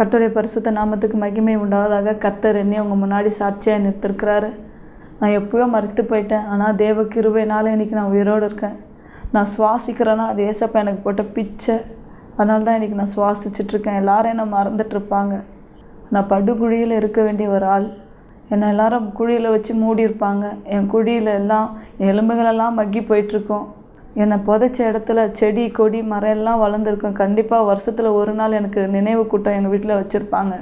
கர்த்தருடைய பரிசுத்த நாமத்துக்கு மகிமை உண்டாவதாக. கர்த்தர் என்னை உங்கள் முன்னாடி சாட்சியாக நிறுத்திருக்கிறாரு. நான் எப்போயோ மறுத்து போயிட்டேன், ஆனால் தேவ கிருபையினால் இன்றைக்கி நான் உயிரோடு இருக்கேன். நான் சுவாசிக்கிறேன்னா அது ஏசப்பா எனக்கு போட்ட பிச்சை. அதனால தான் இன்றைக்கி நான் சுவாசிச்சுட்ருக்கேன். எல்லோரும் என்னை மறந்துட்டுருப்பாங்க. நான் படுகுழியில் இருக்க வேண்டிய ஒரு ஆள். என்னை எல்லாரும் குழியில் வச்சு மூடியிருப்பாங்க. என் குழியில் எல்லாம் எலும்புகளெல்லாம் மக்கி போயிட்டுருக்கோம். என்னை புதைச்ச இடத்துல செடி கொடி மரம் எல்லாம் வளர்ந்துருக்கும். கண்டிப்பாக வருஷத்தில் ஒரு நாள் எனக்கு நினைவு கூட்டம் எங்கள் வீட்டில் வச்சுருப்பாங்க.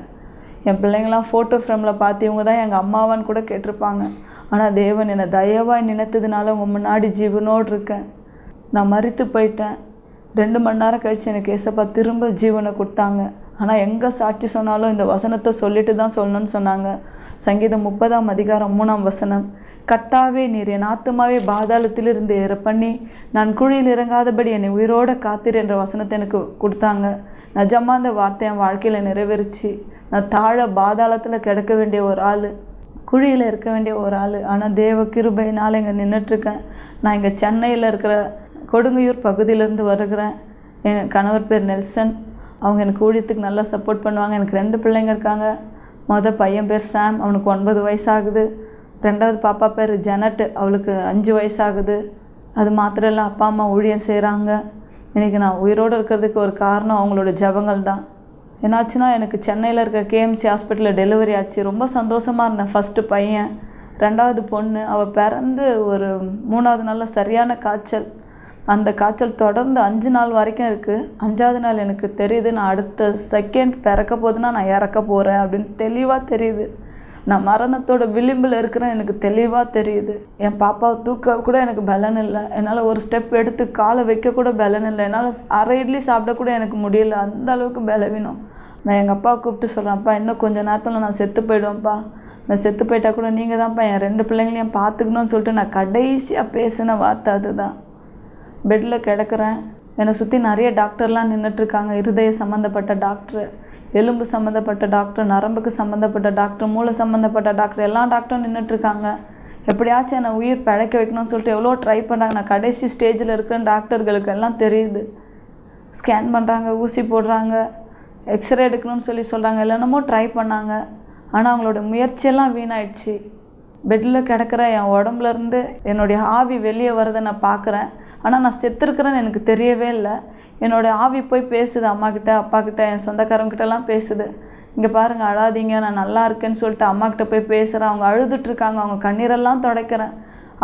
என் பிள்ளைங்களாம் ஃபோட்டோ ஃப்ரேமில் பார்த்து இவங்க தான் எங்கள் அம்மாவான்னு கூட கேட்டிருப்பாங்க. ஆனால் தேவன் என்னை தயவாக நினைத்ததுனால உங்கள் முன்னாடி ஜீவனோடு இருக்கேன். நான் மரித்து போயிட்டேன். 2 மணி நேரம் கழித்து எனக்கு ஏசப்பா திரும்ப ஜீவனை கொடுத்தாங்க. ஆனால் எங்கே சாட்சி சொன்னாலும் இந்த வசனத்தை சொல்லிட்டு தான் சொல்லணும்னு சொன்னாங்க. சங்கீதம் 30ஆம் அதிகாரம் 3ஆம் வசனம், கர்த்தாவே நீர் என் ஆத்துமாவே பாதாளத்திலிருந்து ஏற பண்ணி நான் குழியில் இறங்காதபடி என்னை உயிரோடு காத்தீர் என்ற வசனத்தை எனக்கு கொடுத்தாங்க. நிஜமாக அந்த வார்த்தை என் வாழ்க்கையில் நிறைவேறிச்சு. நான் தாழ பாதாளத்தில் கிடக்க வேண்டிய ஒரு ஆள், குழியில் இருக்க வேண்டிய ஒரு ஆள். ஆனால் தேவ கிருபையினால் இங்கே நின்றுட்டுருக்கேன். நான் இங்கே சென்னையில் இருக்கிற கொடுங்கையூர் பகுதியிலேருந்து வருகிறேன். என் கணவர் பேர் நெல்சன். அவங்க எனக்கு ஊழியத்துக்கு நல்லா சப்போர்ட் பண்ணுவாங்க. எனக்கு 2 பிள்ளைங்க இருக்காங்க. பையன் பேர் சாம், அவனுக்கு 9 வயசாகுது. 2வது பாப்பா பேர் ஜெனட், அவளுக்கு 5 வயசாகுது. அது மாத்திரம் இல்லை, அப்பா அம்மா ஊழியம் செய்கிறாங்க. இன்றைக்கி நான் உயிரோடு இருக்கிறதுக்கு ஒரு காரணம் அவங்களோட ஜபங்கள் தான். என்னாச்சுன்னா, எனக்கு சென்னையில் இருக்கிற KMC ஹாஸ்பிட்டலில் டெலிவரி ஆச்சு. ரொம்ப சந்தோஷமாக இருந்தேன். ஃபஸ்ட்டு பையன், 2வது பொண்ணு. அவள் பிறந்து ஒரு 3வது நாளில் சரியான காய்ச்சல். அந்த காய்ச்சல் தொடர்ந்து 5 நாள் வரைக்கும் இருக்குது. 5வது நாள் எனக்கு தெரியுது, நான் அடுத்த செகண்ட் பிறக்க போதுன்னா நான் இறக்க போகிறேன் அப்படின்னு தெளிவாக தெரியுது. நான் மரணத்தோட விளிம்பில் இருக்கிறேன், எனக்கு தெளிவாக தெரியுது. என் பாப்பாவை தூக்க கூட எனக்கு பலன் இல்லை. என்னால் ஒரு ஸ்டெப் எடுத்து காலை வைக்க கூட பலன் இல்லை. என்னால் அரை இட்லி சாப்பிட கூட எனக்கு முடியல. அந்த அளவுக்கு பலவீனம். நான் எங்கள் அப்பாவை கூப்பிட்டு சொல்கிறேன், அப்பா இன்னும் கொஞ்சம் நேரத்தில் நான் செத்து போயிடுவேன்ப்பா. நான் செத்து போயிட்டா கூட நீங்கள் தான்ப்பா என் 2 பிள்ளைங்களையும் பார்த்துக்கணும்னு சொல்லிட்டு நான் கடைசியாக பேசின வார்த்தை அதுதான். பெட்டில் கிடக்கிறேன். என்னை சுற்றி நிறைய டாக்டர்லாம் நின்றுட்டுருக்காங்க. இருதய சம்மந்தப்பட்ட டாக்டரு, எலும்பு சம்மந்தப்பட்ட டாக்டர், நரம்புக்கு சம்மந்தப்பட்ட டாக்டர், மூளை சம்மந்தப்பட்ட டாக்டர், எல்லா டாக்டரும் நின்றுட்டுருக்காங்க. எப்படியாச்சும் என்னை உயிர் பிழைக்க வைக்கணும்னு சொல்லிட்டு எவ்வளோ ட்ரை பண்ணுறாங்க. நான் கடைசி ஸ்டேஜில் இருக்கிற டாக்டர்களுக்கு எல்லாம் தெரியுது. ஸ்கேன் பண்ணுறாங்க, ஊசி போடுறாங்க, எக்ஸ்ரே எடுக்கணும்னு சொல்கிறாங்க. என்னென்னமோ ட்ரை பண்ணாங்க. ஆனால் அவங்களோட முயற்சியெல்லாம் வீணாயிடுச்சு. பெட்டில் கிடக்கிற என் உடம்புலேருந்து என்னுடைய ஆவி வெளியே வரதை நான் பார்க்குறேன். ஆனால் நான் செத்துருக்கிறேன்னு எனக்கு தெரியவே இல்லை. என்னோடய ஆவி போய் பேசுது, அம்மாக்கிட்ட, அப்பாக்கிட்ட, என் சொந்தக்காரங்கிட்டலாம் பேசுது. இங்கே பாருங்கள், அழாதீங்க, நான் நல்லா இருக்கேன்னு சொல்லிட்டு அம்மாக்கிட்ட போய் பேசுகிறேன். அவங்க அழுதுட்ருக்காங்க. அவங்க கண்ணீரெல்லாம் துடைக்கிறேன்.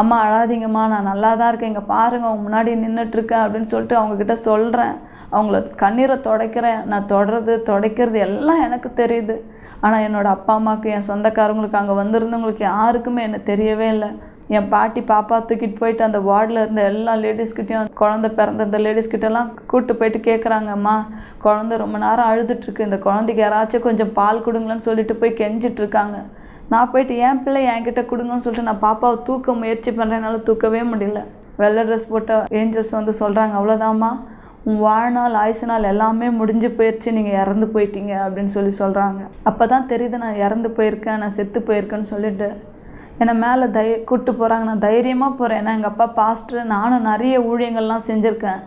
அம்மா அழாதீங்கம்மா, நான் நல்லா தான் இருக்கேன், இங்கே பாருங்கள் அவங்க முன்னாடி நின்றுட்டுருக்கேன் அப்படின்னு சொல்லிட்டு அவங்கக்கிட்ட சொல்கிறேன். அவங்கள கண்ணீரை துடைக்கிறேன். நான் துடைக்கிறது எல்லாம் எனக்கு தெரியுது. ஆனால் என்னோடய அப்பா அம்மாவுக்கு, என் சொந்தக்காரங்களுக்கு, அங்கே வந்திருந்தவங்களுக்கு யாருக்குமே என்ன தெரியவே இல்லை. என் பாட்டி பாப்பா தூக்கிட்டு போயிட்டு அந்த வார்டில் இருந்த எல்லா லேடிஸ்கிட்டையும், குழந்தை பிறந்த லேடிஸ்கிட்டலாம் கூப்பிட்டு போயிட்டு கேட்குறாங்கம்மா, குழந்தை ரொம்ப நேரம் அழுதுட்டுருக்கு, இந்த குழந்தைக்கு யாராச்சும் கொஞ்சம் பால் கொடுங்களேன்னு சொல்லிட்டு போய் கெஞ்சிட்ருக்காங்க. நான் போயிட்டு என் பிள்ளை என்கிட்ட கொடுங்கன்னு சொல்லிட்டு நான் பாப்பாவை தூக்க முயற்சி பண்ணுறேன். என்னால் தூக்கவே முடியல. வெள்ளை ட்ரெஸ் போட்ட ஏஞ்சல்ஸ் வந்து சொல்கிறாங்க, அவ்வளோதாம்மா, உன் வாழ்நாள் ஆயுசு நாள் எல்லாமே முடிஞ்சு போயிடுச்சு, நீங்கள் இறந்து போயிட்டீங்க அப்படின்னு சொல்கிறாங்க. அப்போ தான் தெரியுது நான் இறந்து போயிருக்கேன், நான் செத்து போயிருக்கேன்னு சொல்லிட்டு என்னை மேலே கூப்பிட்டு போகிறாங்க. நான் தைரியமாக போகிறேன். ஏன்னா எங்கள் அப்பா பாஸ்டர், நானும் நிறைய ஊழியங்கள்லாம் செஞ்சுருக்கேன்.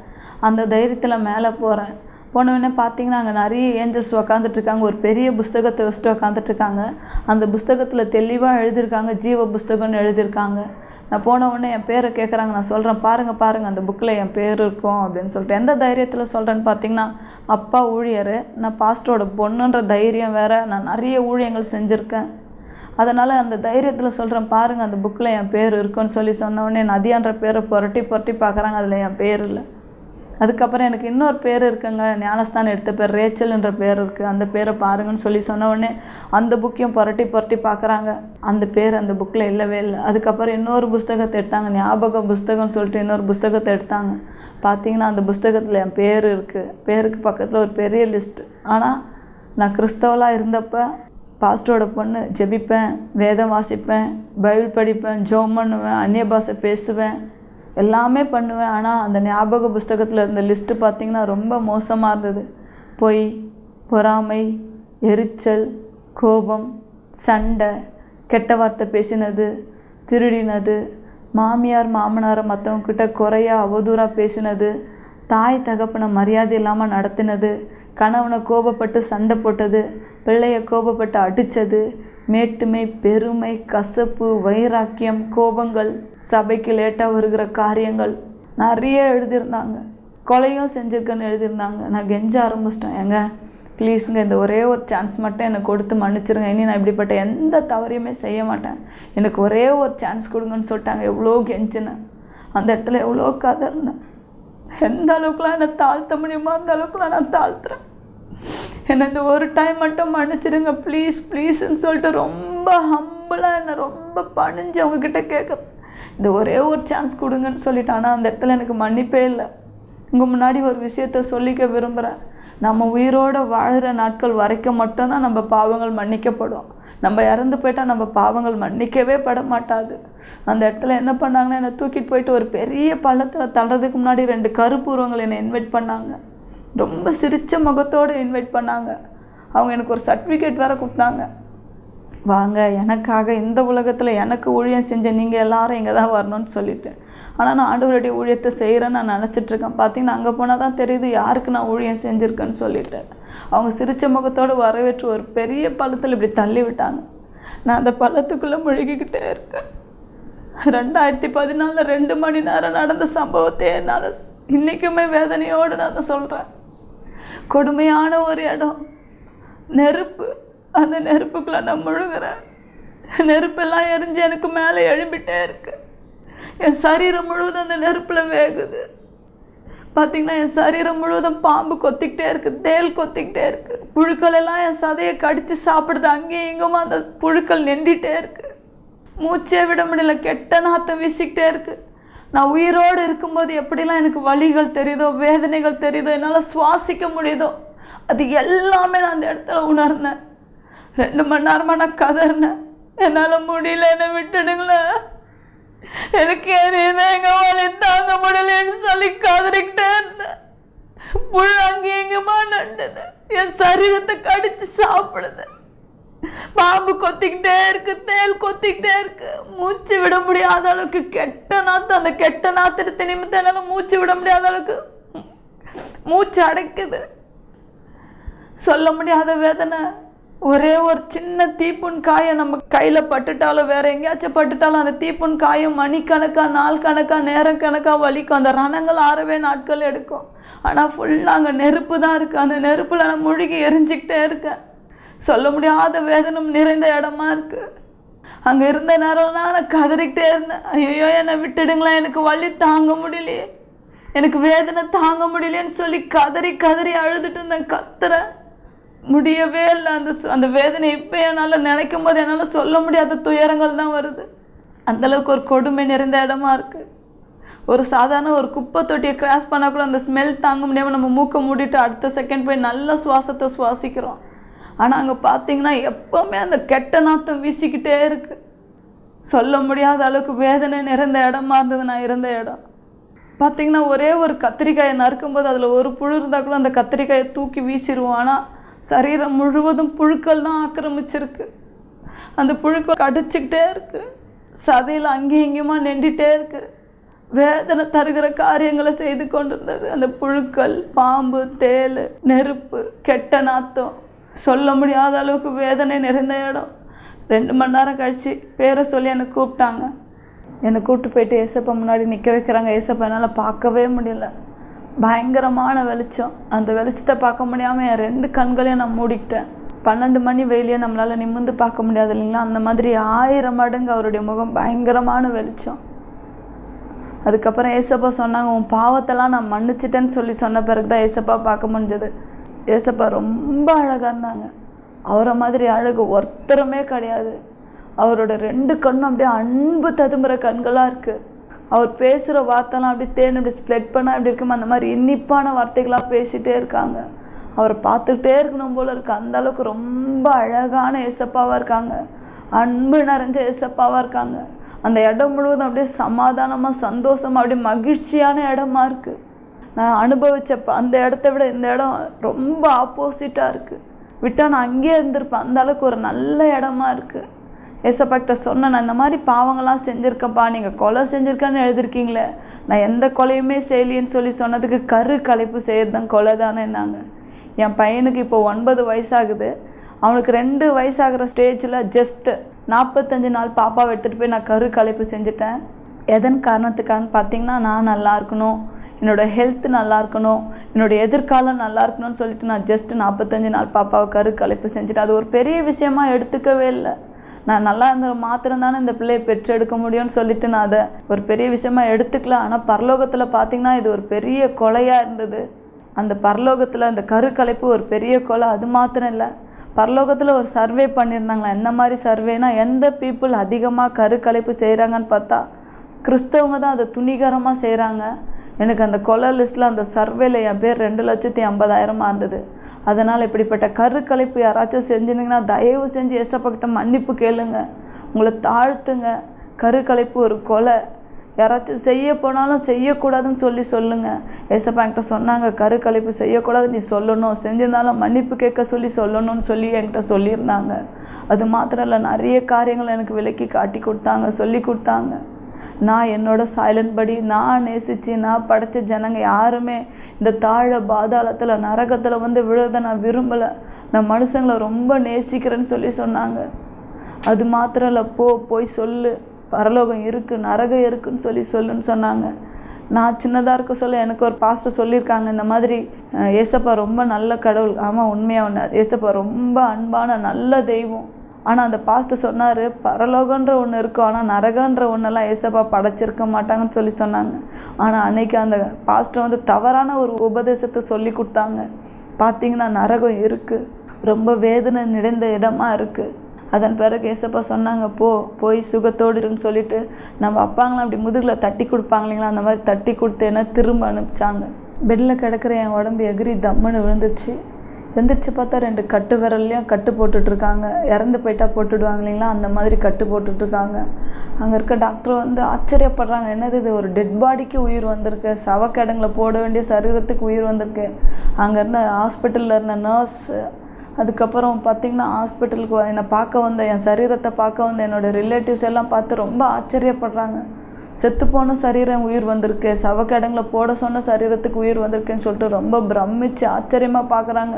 அந்த தைரியத்தில் மேலே போகிறேன். போனவுடனே பார்த்தீங்கன்னா அங்கே நிறைய ஏஞ்சல்ஸ் உக்காந்துட்ருக்காங்க. ஒரு பெரிய புஸ்தகத்தை வச்சுட்டு உக்காந்துட்ருக்காங்க. அந்த புஸ்தகத்தில் தெளிவாக எழுதியிருக்காங்க, ஜீவ புஸ்தகம்னு எழுதியிருக்காங்க. நான் போன உடனே என் பேரை கேட்குறாங்க. நான் சொல்கிறேன், பாருங்கள் அந்த புக்கில் என் பேர் இருக்கும் அப்படின்னு சொல்லிட்டு. எந்த தைரியத்தில் சொல்கிறேன்னு பார்த்தீங்கன்னா, அப்பா ஊழியர், நான் பாஸ்டரோட பொண்ணுன்ற தைரியம் வேறு. நான் நிறைய ஊழியங்கள் செஞ்சுருக்கேன். அதனால் அந்த தைரியத்தில் சொல்கிறேன், பாருங்கள் அந்த புக்கில் என் பேர் இருக்குன்னு சொன்ன உடனே நதியான்ற பேரை புரட்டி பார்க்குறாங்க. அதில் என் பேர் இல்லை. அதுக்கப்புறம் எனக்கு இன்னொரு பேர் இருக்குங்க, ஞானஸ்தானம் எடுத்த பேர் ரேச்சல்ன்ற பேர் இருக்குது, அந்த பேரை பாருங்கன்னு சொன்ன உடனே அந்த புக்கையும் புரட்டி பார்க்குறாங்க. அந்த பேர் அந்த புக்கில் இல்லவே இல்லை. அதுக்கப்புறம் இன்னொரு புஸ்தகத்தை எடுத்தாங்க, ஞாபக புஸ்தகம்னு சொல்லிட்டு இன்னொரு புஸ்தகத்தை எடுத்தாங்க. பார்த்தீங்கன்னா அந்த புஸ்தகத்தில் என் பேர் இருக்குது. பேருக்கு பக்கத்தில் ஒரு பெரிய லிஸ்ட்டு. ஆனால் நான் கிறிஸ்தவலாக இருந்தப்போ பாஸ்டரோட பொண்ணு, ஜெபிப்பேன், வேதம் வாசிப்பேன், பைபிள் படிப்பேன், ஜெபம் பண்ணுவேன், அந்நிய பாஷை பேசுவேன், எல்லாமே பண்ணுவேன். ஆனால் அந்த ஞாபக புஸ்தகத்தில் இருந்த லிஸ்ட்டு பார்த்திங்கன்னா ரொம்ப மோசமாக இருந்தது. பொய், பொறாமை, எரிச்சல், கோபம், சண்டை, கெட்ட வார்த்தை பேசினது, திருடினது, மாமியார் மாமனாரை மற்றவங்கக்கிட்ட குறையாக அவதூறாக பேசினது, தாய் தகப்பனை மரியாதை இல்லாமல் நடத்தினது, கணவனை கோபப்பட்டு சண்டை போட்டது, பிள்ளையை கோபப்பட்டு அடித்தது, மேட்டுமை, பெருமை, கசப்பு, வைராக்கியம், கோபங்கள், சபைக்கு லேட்டாக வருகிற காரியங்கள் நிறைய எழுதியிருந்தாங்க. கொலையும் செஞ்சுருக்கேன்னு எழுதியிருந்தாங்க. நான் கெஞ்ச ஆரம்பிச்சிட்டேன், ஏங்க ப்ளீஸுங்க இந்த ஒரே ஒரு சான்ஸ் மட்டும் எனக்கு கொடுத்து மன்னிச்சிருங்க, இனி நான் இப்படிப்பட்ட எந்த தவறையுமே செய்ய மாட்டேன், எனக்கு ஒரே ஒரு சான்ஸ் கொடுங்கன்னு சொல்லிட்டாங்க. எவ்வளோ கெஞ்சினேன், அந்த இடத்துல எவ்வளோ கதறினேன். எந்த அளவுக்குலாம் என்னை தாழ்த்த முடியுமோ அந்த அளவுக்குலாம் நான் தாழ்த்துறேன். என்னை இந்த ஒரு டைம் மட்டும் மன்னிச்சிடுங்க ப்ளீஸ் ப்ளீஸ்ன்னு சொல்லிட்டு ரொம்ப ஹம்பிளாக என்னை ரொம்ப பணிஞ்சு அவங்கக்கிட்ட கேட்குறேன், இந்த ஒரே ஒரு சான்ஸ் கொடுங்கன்னு சொல்லிட்டு. ஆனால் அந்த இடத்துல எனக்கு மன்னிப்பே இல்லை. உங்கள் முன்னாடி ஒரு விஷயத்த சொல்லிக்க விரும்புகிறேன். நம்ம உயிரோடு வாழ்கிற நாட்கள் வரைக்கும் மட்டும்தான் நம்ம பாவங்கள் மன்னிக்கப்படும். நம்ம இறந்து போயிட்டால் நம்ம பாவங்கள் மன்னிக்கவே பட மாட்டாது. அந்த இடத்துல என்ன பண்ணாங்கன்னா, என்னை தூக்கிட்டு போயிட்டு ஒரு பெரிய பள்ளத்தில் தள்ளுறதுக்கு முன்னாடி 2 கருப்பு உருவங்கள் என்னை இன்வைட் பண்ணாங்க. ரொம்ப சிரித்த முகத்தோடு இன்வைட் பண்ணாங்க. அவங்க எனக்கு ஒரு சர்டிஃபிகேட் வேறு கொடுத்தாங்க. வாங்க, எனக்காக இந்த உலகத்தில் எனக்கு ஊழியம் செஞ்ச நீங்கள் எல்லாரும் இங்கே தான் வரணும்னு சொல்லிட்டு. ஆனால் நான் ஆண்டவருடைய ஊழியத்தை செய்கிறேன்னு நான் நினச்சிட்ருக்கேன். பார்த்தீங்கன்னா அங்கே போனால் தான் தெரியுது யாருக்கு நான் ஊழியம் செஞ்சுருக்கேன்னு சொல்லிட்டு. அவங்க சிரித்த முகத்தோடு வரவேற்று ஒரு பெரிய பள்ளத்தில் இப்படி தள்ளி விட்டாங்க. நான் அந்த பள்ளத்துக்குள்ளே முழுகிக்கிட்டே இருக்கேன். 2014 2 மணி நேரம் நடந்த சம்பவத்தை என்னால் இன்றைக்குமே வேதனையோடு நான் சொல்கிறேன். கொடுமையான ஒரு இடம், நெருப்பு. அந்த நெருப்புக்குள்ளே நான் முழுகிறேன். நெருப்பெல்லாம் எரிஞ்சு எனக்கு மேலே எழும்பிட்டே இருக்கு. என் சரீரம் முழுவதும் அந்த நெருப்பில் வேகுது. பார்த்திங்கன்னா என் சரீரம் முழுவதும் பாம்பு கொத்திக்கிட்டே இருக்குது, தேள் கொத்திக்கிட்டே இருக்குது. புழுக்கள் எல்லாம் என் சதையை கடித்து சாப்பிடுது. அங்கேயும் இங்குமா அந்த புழுக்கள் நெண்டிகிட்டே இருக்குது. மூச்சே விட முடியல, கெட்ட நாத்தம் வீசிக்கிட்டே இருக்குது. நான் உயிரோடு இருக்கும்போது எப்படிலாம் எனக்கு வலிகள் தெரியுதோ, வேதனைகள் தெரியுதோ, என்னால் சுவாசிக்க முடியுதோ, அது எல்லாமே நான் அந்த இடத்துல உணர்ந்தேன். 2 மணி நேரமாக நான் கதறினேன், என்னால் முடியல, என்னை விட்டுடுங்களேன், எனக்கு எரியுதான், எங்கள் வலி தாங்க முடியலன்னு சொல்லி கதறிக்கிட்டே இருந்தேன். புழு அங்கேயும் எங்கேயுமா நண்டுது, என் சரீரத்தை கடிச்சு சாப்பிடுது. பாம்பு கொத்திக்கிட்டே இருக்கு, தேள் கொத்திக்கிட்டே இருக்கு. மூச்சு விட முடியாத அளவுக்கு கெட்ட நாத்து. அந்த கெட்ட நாத்து நிமித்தம் என்னால் மூச்சு விட முடியாத அளவுக்கு மூச்சு அடைக்குது. சொல்ல முடியாத வேதனை. ஒரே ஒரு சின்ன தீப்புண் காயம் நம்ம கையில் பட்டுட்டாலும் வேற எங்கேயாச்சும் பட்டுட்டாலும் அந்த தீப்புண் காயம் மணிக்கணக்காக, நாள் கணக்காக, நேரம் கணக்காக வலிக்கும். அந்த ரணங்கள் ஆறவே நாட்கள் எடுக்கும். ஆனால் ஃபுல்லாக அங்கே நெருப்பு தான் இருக்குது. அந்த நெருப்பில் நான் முழுகி எரிஞ்சிக்கிட்டே இருக்கேன். சொல்ல முடியாத வேதனம் நிறைந்த இடமா இருக்குது. அங்கே இருந்த நேரம்லாம் நான் கதறிக்கிட்டே இருந்தேன், ஐயோ என்னை விட்டுடுங்களா, எனக்கு வலி தாங்க முடியலையே, எனக்கு வேதனை தாங்க முடியலையேன்னு சொல்லி கதறி கதறி அழுதுட்டு இருந்தேன். கத்துறேன், முடியவே இல்லை. அந்த வேதனை இப்போ என்னால் நினைக்கும் போது என்னால் சொல்ல முடியாத துயரங்கள் தான் வருது. அந்தளவுக்கு ஒரு கொடுமை நிறைந்த இடமா இருக்குது. ஒரு சாதாரண ஒரு குப்பை தொட்டியை கிராஸ் பண்ணால் கூட அந்த ஸ்மெல் தாங்க முடியாமல் நம்ம மூக்கை மூடிட்டு அடுத்த செகண்ட் போய் நல்ல சுவாசத்தை சுவாசிக்கிறோம். ஆனால் அங்கே பார்த்தீங்கன்னா எப்போவுமே அந்த கெட்ட நாத்தம் வீசிக்கிட்டே இருக்குது. சொல்ல முடியாத அளவுக்கு வேதனை நிறைந்த இடமா இருந்தது நான் இருந்த இடம். பார்த்திங்கன்னா ஒரே ஒரு கத்திரிக்காயை நறுக்கும்போது அதில் ஒரு புழு இருந்தால் கூட அந்த கத்திரிக்காயை தூக்கி வீசிடுவோம். ஆனால் சரீரம் முழுவதும் புழுக்கள் தான் ஆக்கிரமிச்சிருக்கு. அந்த புழுக்கள் கடிச்சிக்கிட்டே இருக்குது, சதையில் அங்கேயும் இங்கேயுமா நெண்டிகிட்டே இருக்குது. வேதனை தருகிற காரியங்களை செய்து கொண்டு இருந்தது அந்த புழுக்கள், பாம்பு, தேள், நெருப்பு, கெட்ட நாத்தம். சொல்ல முடியாத அளவுக்கு வேதனை நிறைந்த இடம். 2 மணி நேரம் கழித்து பேரை சொல்லி என்னை கூப்பிட்டாங்க. என்னை கூப்பிட்டு போயிட்டு ஏசப்பா முன்னாடி நிற்க வைக்கிறாங்க. ஏசப்பா என்னால் பார்க்கவே முடியல, பயங்கரமான வெளிச்சம். அந்த வெளிச்சத்தை பார்க்க முடியாமல் என் 2 கண்களையும் நான் மூடிக்கிட்டேன். 12 மணி வெயிலையே நம்மளால் நிமிர்ந்து பார்க்க முடியாது இல்லைங்களா, அந்த மாதிரி 1000 மடங்கு அவருடைய முகம், பயங்கரமான வெளிச்சம். அதுக்கப்புறம் ஏசப்பா சொன்னாங்க, உன் பாவத்தெல்லாம் நான் மன்னிச்சிட்டேன்னு சொல்லி சொன்ன பிறகு தான் ஏசப்பா பார்க்க முடிஞ்சது. ஏசப்பா ரொம்ப அழகாக இருந்தாங்க. அவரை மாதிரி அழகு ஒருத்தருமே கிடையாது. அவரோட 2 கண்ணும் அப்படியே அன்பு ததும்புற கண்களாக இருக்குது. அவர் பேசுகிற வார்த்தைலாம் அப்படியே தேன் இப்படி ஸ்ப்ளெட் பண்ணால் எப்படி இருக்குமோ அந்த மாதிரி இனிப்பான வார்த்தைகளாக பேசிகிட்டே இருக்காங்க. அவரை பார்த்துக்கிட்டே இருக்கணும் போல இருக்குது. அந்தளவுக்கு ரொம்ப அழகான ஏசப்பாவாக இருக்காங்க, அன்பு நிறைஞ்ச ஏசப்பாவாக இருக்காங்க. அந்த இடம் முழுவதும் அப்படியே சமாதானமாக, சந்தோஷமாக, அப்படியே மகிழ்ச்சியான இடமா இருக்குது. நான் அனுபவிச்சப்போ அந்த இடத்த விட இந்த இடம் ரொம்ப ஆப்போசிட்டாக இருக்குது. விட்டால் நான் அங்கேயே இருந்திருப்பேன். அந்த அளவுக்கு ஒரு நல்ல இடமா இருக்குது. ஏசப்பாக்கிட்ட சொன்னேன், நான் இந்த மாதிரி பாவங்கள்லாம் செஞ்சுருக்கப்பா, நீங்கள் கொலை செஞ்சுருக்கான்னு எழுதிருக்கீங்களே, நான் எந்த கொலையுமே செய்யலின்னு சொல்லி சொன்னதுக்கு கரு கலைப்பு செய்கிறது தான் கொலை தானே. நாங்கள் என் பையனுக்கு இப்போ 9 வயசாகுது. அவனுக்கு 2 வயசாகிற ஸ்டேஜில் ஜஸ்ட்டு 45 நாள் பாப்பாவை எடுத்துகிட்டு போய் நான் கலைப்பு செஞ்சுட்டேன். எதன் காரணத்துக்கான்னு பார்த்தீங்கன்னா, நான் நல்லா இருக்கணும், என்னோடய ஹெல்த் நல்லா இருக்கணும், என்னோடய எதிர்காலம் நல்லா இருக்கணும்னு சொல்லிட்டு நான் ஜஸ்ட்டு 45 நாள் பாப்பாவை கலைப்பு செஞ்சுட்டேன். அது ஒரு பெரிய விஷயமா எடுத்துக்கவே இல்லை. நான் நல்லா இருந்த மாத்திரம் தானே இந்த பிள்ளையை பெற்றெடுக்க முடியும்னு சொல்லிட்டு நான் அதை ஒரு பெரிய விஷயமா எடுத்துக்கல. ஆனால் பரலோகத்தில் பார்த்திங்கன்னா இது ஒரு பெரிய கொலையாக இருந்தது. அந்த பரலோகத்தில் அந்த கலைப்பு ஒரு பெரிய கொலை. அது மாத்திரம் இல்லை, பரலோகத்தில் ஒரு சர்வே பண்ணியிருந்தாங்களா. எந்த மாதிரி சர்வேனா, எந்த பீப்புள் அதிகமாக கலைப்பு செய்கிறாங்கன்னு பார்த்தா கிறிஸ்தவங்க தான் அதை துணிகரமாக செய்கிறாங்க. எனக்கு அந்த கொலை லிஸ்ட்டில் அந்த சர்வேல என் பேர் 2,50,000 இருந்தது. அதனால் இப்படிப்பட்ட கலைப்பு யாராச்சும் செஞ்சுருந்தீங்கன்னா தயவு செஞ்சு ஏசப்பாக்கிட்ட மன்னிப்பு கேளுங்க, உங்களை தாழ்த்துங்க. கலைப்பு ஒரு கொலை. யாராச்சும் செய்ய போனாலும் செய்யக்கூடாதுன்னு சொல்லுங்கள். ஏசப்பா என்கிட்ட சொன்னாங்க, கலைப்பு செய்யக்கூடாது, நீ சொல்லணும், செஞ்சிருந்தாலும் மன்னிப்பு கேட்க சொல்லணும்னு சொல்லி என்கிட்ட சொல்லியிருந்தாங்க. அது மாத்திரம் இல்லை, நிறைய காரியங்கள் எனக்கு விளக்கி காட்டி கொடுத்தாங்க, சொல்லி கொடுத்தாங்க. நான் என்னோட சைலண்ட் படி நான் நேசித்து நான் படைத்த ஜனங்க யாருமே இந்த பாதாளத்தில் நரகத்தில் வந்து விழுத நான் விரும்பலை. நான் மனுஷங்களை ரொம்ப நேசிக்கிறேன்னு சொன்னாங்க. அது மாத்திரம் இல்லை, போய் சொல்லு, பரலோகம் இருக்குது, நரகம் இருக்குன்னு சொல்லுன்னு சொன்னாங்க. நான் சின்னதாக இருக்க சொல்ல எனக்கு ஒரு பாஸ்டர் சொல்லியிருக்காங்க, இந்த மாதிரி ஏசப்பா ரொம்ப நல்ல கடவுள். ஆமாம், உண்மையாக ஏசப்பா ரொம்ப அன்பான நல்ல தெய்வம். ஆனால் அந்த பாஸ்டர் சொன்னார், பரலோகன்ற ஒன்று இருக்கும், ஆனால் நரகன்ற ஒன்றெல்லாம் ஏசப்பா படைச்சிருக்க மாட்டாங்கன்னு சொன்னாங்க. ஆனால் அன்னைக்கு அந்த பாஸ்டர் வந்து தவறான ஒரு உபதேசத்தை சொல்லி கொடுத்தாங்க. பார்த்திங்கன்னா நரகம் இருக்குது, ரொம்ப வேதனை நிறைந்த இடமா இருக்குது. அதன் பிறகு ஏசப்பா சொன்னாங்க, போய் சுகத்தோடுன்னு சொல்லிட்டு நம்ம அப்பாங்களாம் அப்படி முதுகில் தட்டி கொடுப்பாங்க இல்லைங்களா, அந்த மாதிரி தட்டி கொடுத்தேன்னா திரும்ப அனுப்பிச்சாங்க. பெட்டில் கிடக்கிற என் உடம்பு எகிரி தம்முன்னு விழுந்துச்சு. எந்திரிச்சு பார்த்தா 2 கட்டு விரல்லையும் கட்டு போட்டுட்ருக்காங்க. இறந்து போயிட்டா போட்டுடுவாங்க இல்லைங்களா, அந்த மாதிரி கட்டு போட்டுட்ருக்காங்க. அங்கே இருக்க டாக்டர் வந்து ஆச்சரியப்படுறாங்க, என்னது இது, ஒரு டெட் பாடிக்கு உயிர் வந்திருக்கு, சவக்கிடங்களை போட வேண்டிய சரீரத்துக்கு உயிர் வந்திருக்கு. அங்கே இருந்த ஹாஸ்பிட்டலில் இருந்த நர்ஸ், அதுக்கப்புறம் பார்த்திங்கன்னா ஹாஸ்பிட்டலுக்கு என்னை பார்க்க வந்த, என் சரீரத்தை பார்க்க வந்த என்னோடய ரிலேட்டிவ்ஸ் எல்லாம் பார்த்து ரொம்ப ஆச்சரியப்படுறாங்க. செத்துப்போன சரீரம் உயிர் வந்திருக்கு, சவக்கிடங்களை போட சொன்ன சரீரத்துக்கு உயிர் வந்திருக்குன்னு சொல்லிட்டு ரொம்ப பிரமிச்சு ஆச்சரியமாக பார்க்குறாங்க.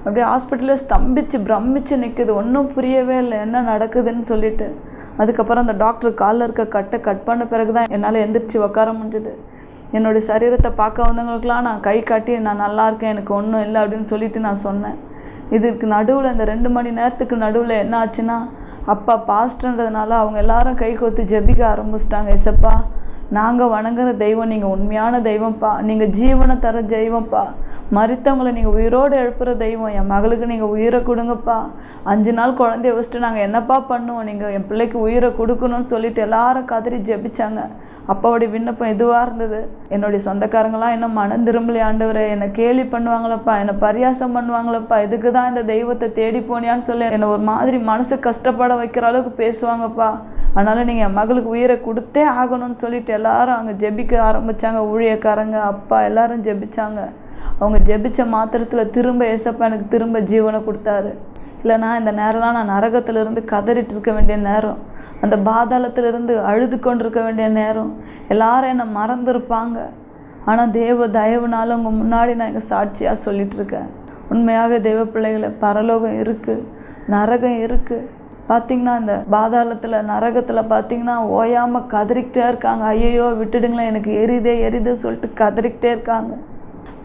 அப்படியே ஹாஸ்பிட்டலே ஸ்தம்பிச்சு பிரமிச்சு நிற்குது, ஒன்றும் புரியவே இல்லை என்ன நடக்குதுன்னு சொல்லிட்டு. அதுக்கப்புறம் அந்த டாக்டர் காலில் இருக்க கட் பண்ண பிறகு தான் என்னால் எந்திரிச்சு உட்கார முடிஞ்சுது. என்னுடைய சரீரத்தை பார்க்க வந்தவங்களுக்கெலாம் நான் கை காட்டி நான் நல்லா இருக்கேன், எனக்கு ஒன்றும் இல்லை அப்படின்னு சொல்லிட்டு நான் சொன்னேன். இதுக்கு நடுவில் இந்த 2 மணி நேரத்துக்கு நடுவில் என்ன ஆச்சுன்னா, அப்பா பாஸ்டர்ன்றதுனால அவங்க எல்லாரும் கை கோத்து ஜெபிக்க ஆரம்பிச்சிட்டாங்க. ஏசப்பா, நாங்கள் வணங்குற தெய்வம் நீங்கள் உண்மையான தெய்வம்ப்பா, நீங்கள் ஜீவனை தர தெய்வம்ப்பா, மரித்தவங்களை நீங்கள் உயிரோடு எழுப்புகிற தெய்வம், என் மகளுக்கு நீங்கள் உயிரை கொடுங்கப்பா, 5 நாள் குழந்தைய வச்சுட்டு நாங்கள் என்னப்பா பண்ணுவோம், நீங்கள் என் பிள்ளைக்கு உயிரை கொடுக்கணும்னு சொல்லிட்டு எல்லாரும் கதறி ஜெபிச்சாங்க. அப்பாவுடைய விண்ணப்பம் இதுவாக இருந்தது. என்னுடைய சொந்தக்காரங்களாம் என்ன மனம் திரும்பலையே ஆண்டவரே, என்னை கேலி பண்ணுவாங்களப்பா, என்னை பரியாசம் பண்ணுவாங்களப்பா, இதுக்கு தான் இந்த தெய்வத்தை தேடி போனியான்னு சொல்லி என்னை ஒரு மாதிரி மனசு கஷ்டப்பட வைக்கிற அளவுக்கு பேசுவாங்கப்பா. அதனால் நீங்கள் என் மகளுக்கு உயிரை கொடுத்தே ஆகணும்னு சொல்லிட்டு எல்லாரும் அங்கே ஜெபிக்க ஆரம்பித்தாங்க. ஊழியக்காரங்க, அப்பா எல்லாரும் ஜெபிச்சாங்க. அவங்க ஜெபிச்ச மாத்திரத்தில் திரும்ப ஏசப்பா எனக்கு திரும்ப ஜீவனை கொடுத்தாரு. இல்லைனா இந்த நேரம்லாம் நான் நரகத்திலிருந்து கதறிட்டு இருக்க வேண்டிய நேரம், அந்த பாதாளத்திலிருந்து அழுது கொண்டிருக்க வேண்டிய நேரம், எல்லாரும் என்னை மறந்துருப்பாங்க. ஆனால் தேவ தயவுனால உங்கள் முன்னாடி நான் இங்கே சாட்சியாக சொல்லிகிட்ருக்கேன். உண்மையாக தெய்வ பிள்ளைகளை, பரலோகம் இருக்குது, நரகம் இருக்குது. பார்த்திங்கன்னா இந்த பாதாளத்தில் நரகத்தில் பார்த்திங்கன்னா ஓயாமல் கதறிக்கிட்டே இருக்காங்க. ஐயோ விட்டுடுங்களேன், எனக்கு எரிதே சொல்லிட்டு கதறிக்கிட்டே இருக்காங்க.